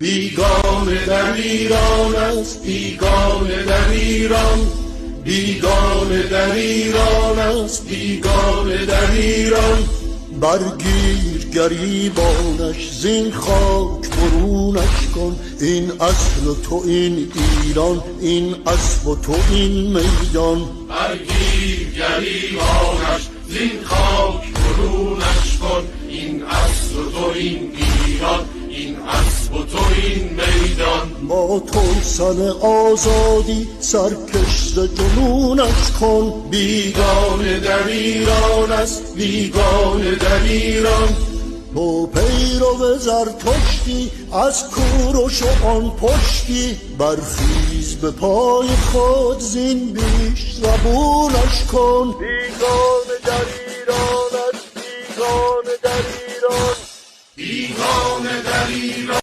بیگانه در ایران است، بیگانه در ایران، بیگانه در ایران است، بیگانه در ایران. برگیر گریبانش زین خاک برونش کن، این اصل تو این ایران، این اسب و تو این میدان. برگیر گریبانش زین خاک برونش کن، این اصل و تو این ایران، این اسب و تو این میدان. با توسن آزادی سرکش ز جنونش کن، بیگانه در ایران است، بیگانه در ایران. تو پیرو زرتشتی از کوروش و آن پشتی، برخیز به پای خود زین بیش زبونش کن. بیگانه در ایران است، بیگانه در ایران، بیگانه در ایران.